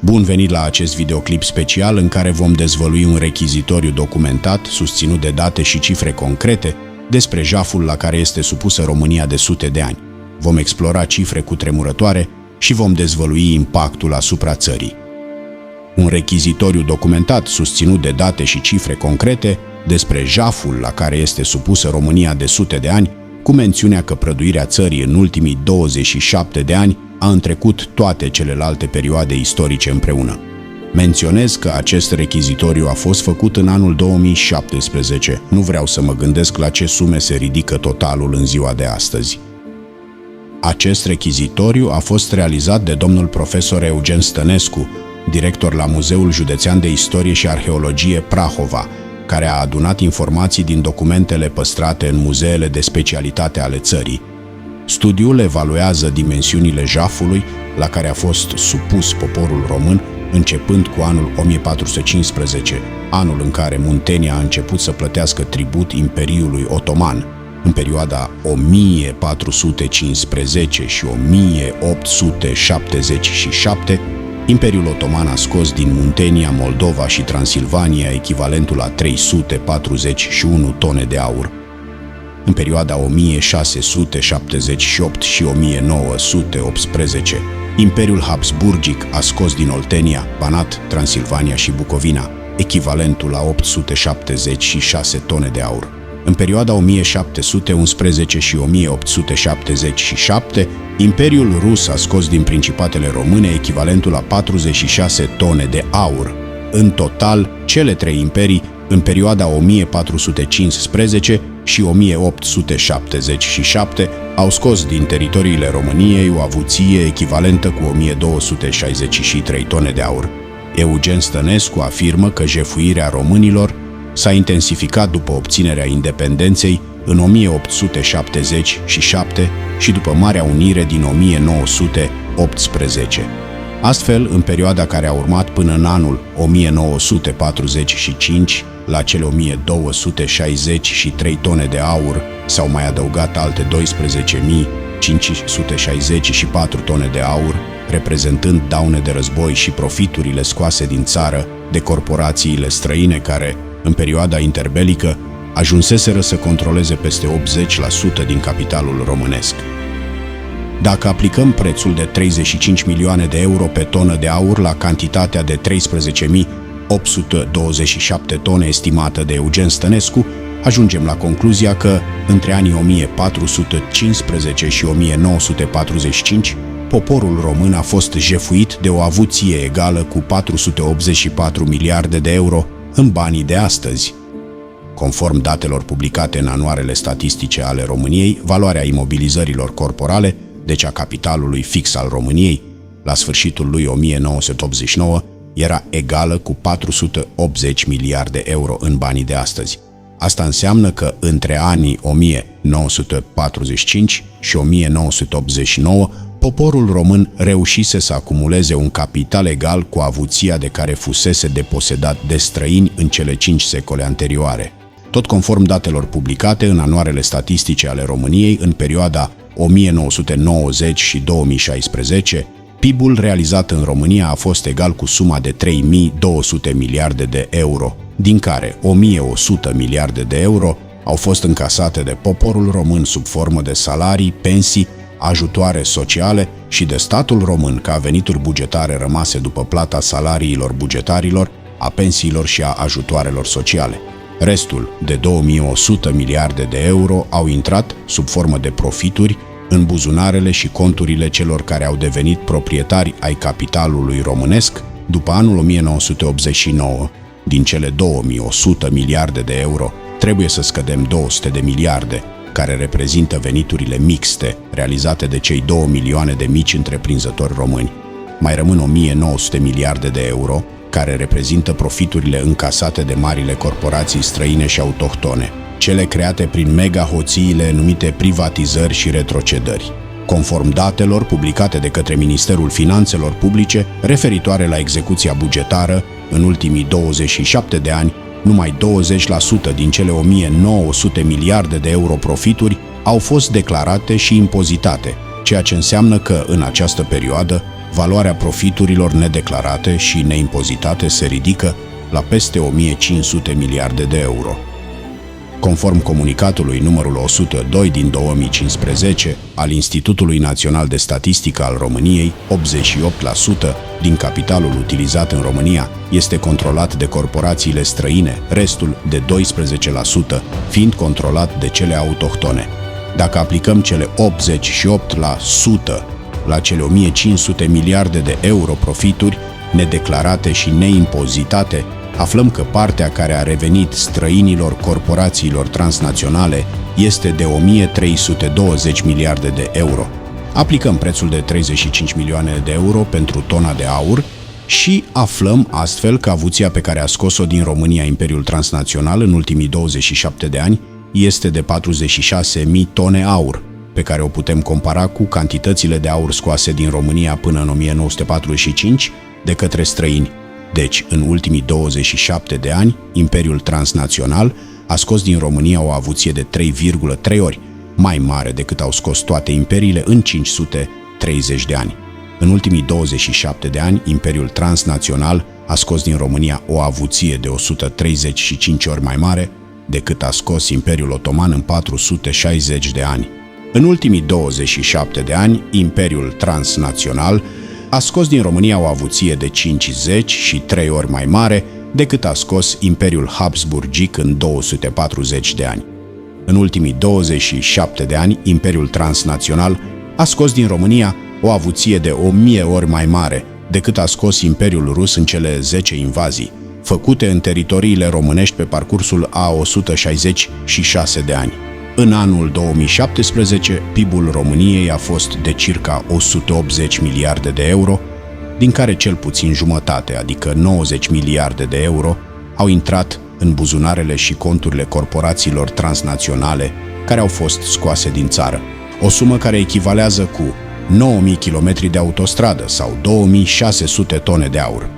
Bun venit la acest videoclip special în care vom dezvălui un rechizitoriu documentat, susținut de date și cifre concrete, despre jaful la care este supusă România de sute de ani. Vom explora cifre cutremurătoare și vom dezvălui impactul asupra țării. Un rechizitoriu documentat, susținut de date și cifre concrete, despre jaful la care este supusă România de sute de ani, cu mențiunea că prăduirea țării în ultimii 27 de ani a întrecut toate celelalte perioade istorice împreună. Menționez că acest rechizitoriu a fost făcut în anul 2017. Nu vreau să mă gândesc la ce sume se ridică totalul în ziua de astăzi. Acest rechizitoriu a fost realizat de domnul profesor Eugen Stănescu, director la Muzeul Județean de Istorie și Arheologie Prahova, care a adunat informații din documentele păstrate în muzeele de specialitate ale țării. Studiul evaluează dimensiunile jafului la care a fost supus poporul român începând cu anul 1415, anul în care Muntenia a început să plătească tribut Imperiului Otoman. În perioada 1415 și 1877, Imperiul Otoman a scos din Muntenia, Moldova și Transilvania echivalentul la 341 tone de aur. În perioada 1678 și 1918, Imperiul Habsburgic a scos din Oltenia, Banat, Transilvania și Bucovina echivalentul la 876 tone de aur. În perioada 1711 și 1877, Imperiul Rus a scos din Principatele Române echivalentul la 46 tone de aur. În total, cele trei imperii, în perioada 1415 și 1877, au scos din teritoriile României o avuție echivalentă cu 1263 tone de aur. Eugen Stănescu afirmă că jefuirea românilor s-a intensificat după obținerea independenței în 1877 și după Marea Unire din 1918. Astfel, în perioada care a urmat până în anul 1945, la cele 1263 tone de aur s-au mai adăugat alte 12.564 tone de aur, reprezentând daune de război și profiturile scoase din țară de corporațiile străine care, în perioada interbelică, ajunseseră să controleze peste 80% din capitalul românesc. Dacă aplicăm prețul de 35 milioane de euro pe tonă de aur la cantitatea de 13.827 tone estimată de Eugen Stănescu, ajungem la concluzia că, între anii 1415 și 1945, poporul român a fost jefuit de o avuție egală cu 484 miliarde de euro în banii de astăzi. Conform datelor publicate în anuarele statistice ale României, valoarea imobilizărilor corporale, deci a capitalului fix al României, la sfârșitul lui 1989, era egală cu 480 miliarde euro în banii de astăzi. Asta înseamnă că între anii 1945 și 1989, poporul român reușise să acumuleze un capital egal cu avuția de care fusese deposedat de străini în cele 5 secole anterioare. Tot conform datelor publicate în anuarele statistice ale României în perioada 1990 și 2016, PIB-ul realizat în România a fost egal cu suma de 3.200 miliarde de euro, din care 1.100 miliarde de euro au fost încasate de poporul român sub formă de salarii, pensii, ajutoare sociale și de statul român ca venituri bugetare rămase după plata salariilor bugetarilor, a pensiilor și a ajutoarelor sociale. Restul de 2100 miliarde de euro au intrat, sub formă de profituri, în buzunarele și conturile celor care au devenit proprietari ai capitalului românesc după anul 1989. Din cele 2100 miliarde de euro, trebuie să scădem 200 de miliarde, care reprezintă veniturile mixte realizate de cei 2 milioane de mici întreprinzători români. Mai rămân 1900 miliarde de euro, care reprezintă profiturile încasate de marile corporații străine și autohtone, cele create prin mega-hoțiile numite privatizări și retrocedări. Conform datelor publicate de către Ministerul Finanțelor Publice referitoare la execuția bugetară, în ultimii 27 de ani, numai 20% din cele 1900 miliarde de euro profituri au fost declarate și impozitate, ceea ce înseamnă că, în această perioadă, valoarea profiturilor nedeclarate și neimpozitate se ridică la peste 1500 miliarde de euro. Conform comunicatului numărul 102 din 2015 al Institutului Național de Statistică al României, 88% din capitalul utilizat în România este controlat de corporațiile străine, restul de 12% fiind controlat de cele autohtone. Dacă aplicăm cele 88% la cele 1500 miliarde de euro profituri nedeclarate și neimpozitate, aflăm că partea care a revenit străinilor corporațiilor transnaționale este de 1320 miliarde de euro. Aplicăm prețul de 35 milioane de euro pentru tona de aur și aflăm astfel că avuția pe care a scos-o din România Imperiul Transnațional în ultimii 27 de ani este de 46.000 tone aur, pe care o putem compara cu cantitățile de aur scoase din România până în 1945 de către străini. Deci, în ultimii 27 de ani, Imperiul Transnațional a scos din România o avuție de 3,3 ori mai mare decât au scos toate imperiile în 530 de ani. În ultimii 27 de ani, Imperiul Transnațional a scos din România o avuție de 135 ori mai mare decât a scos Imperiul Otoman în 460 de ani. În ultimii 27 de ani, Imperiul Transnațional a scos din România o avuție de 53 ori mai mare decât a scos Imperiul Habsburgic în 240 de ani. În ultimii 27 de ani, Imperiul Transnațional a scos din România o avuție de 1000 ori mai mare decât a scos Imperiul Rus în cele 10 invazii, făcute în teritoriile românești pe parcursul a 166 de ani. În anul 2017, PIB-ul României a fost de circa 180 miliarde de euro, din care cel puțin jumătate, adică 90 miliarde de euro, au intrat în buzunarele și conturile corporațiilor transnaționale care au fost scoase din țară. O sumă care echivalează cu 9.000 km de autostradă sau 2.600 tone de aur.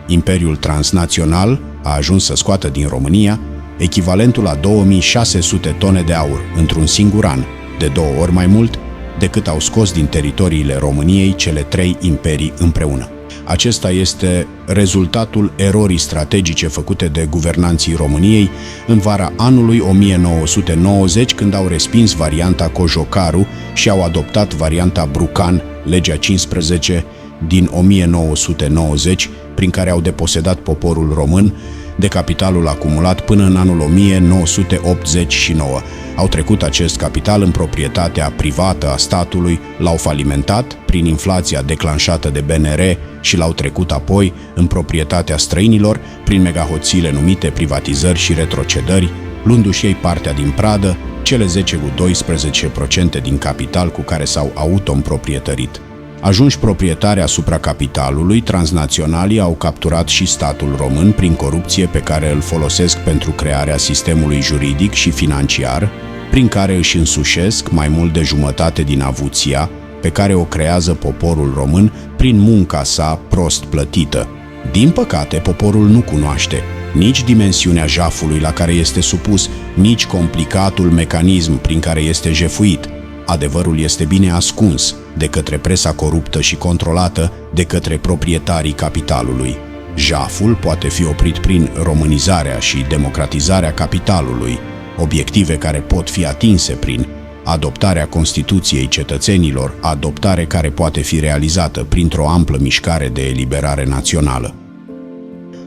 Imperiul Transnațional a ajuns să scoată din România echivalentul la 2600 tone de aur într-un singur an, de 2 ori mai mult decât au scos din teritoriile României cele 3 imperii împreună. Acesta este rezultatul erorii strategice făcute de guvernanții României în vara anului 1990, când au respins varianta Cojocaru și au adoptat varianta Brucan, legea 15 din 1990, prin care au deposedat poporul român de capitalul acumulat până în anul 1989. Au trecut acest capital în proprietatea privată a statului, l-au falimentat prin inflația declanșată de BNR și l-au trecut apoi în proprietatea străinilor prin megahoțiile numite privatizări și retrocedări, luându-și ei partea din pradă, cele 10,12% din capital cu care s-au autoîmproprietărit. Ajunși proprietari asupra capitalului, transnaționalii au capturat și statul român prin corupție pe care îl folosesc pentru crearea sistemului juridic și financiar, prin care își însușesc mai mult de jumătate din avuția pe care o creează poporul român prin munca sa prost plătită. Din păcate, poporul nu cunoaște nici dimensiunea jafului la care este supus, nici complicatul mecanism prin care este jefuit. Adevărul este bine ascuns de către presa coruptă și controlată de către proprietarii capitalului. Jaful poate fi oprit prin românizarea și democratizarea capitalului, obiective care pot fi atinse prin adoptarea Constituției cetățenilor, adoptare care poate fi realizată printr-o amplă mișcare de eliberare națională.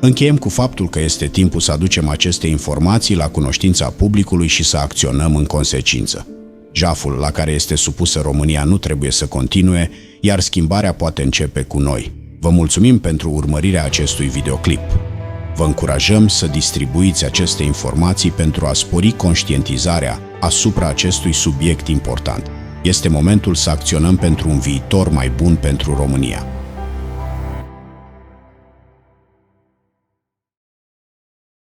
Încheiem cu faptul că este timpul să aducem aceste informații la cunoștința publicului și să acționăm în consecință. Jaful la care este supusă România nu trebuie să continue, iar schimbarea poate începe cu noi. Vă mulțumim pentru urmărirea acestui videoclip. Vă încurajăm să distribuiți aceste informații pentru a spori conștientizarea asupra acestui subiect important. Este momentul să acționăm pentru un viitor mai bun pentru România.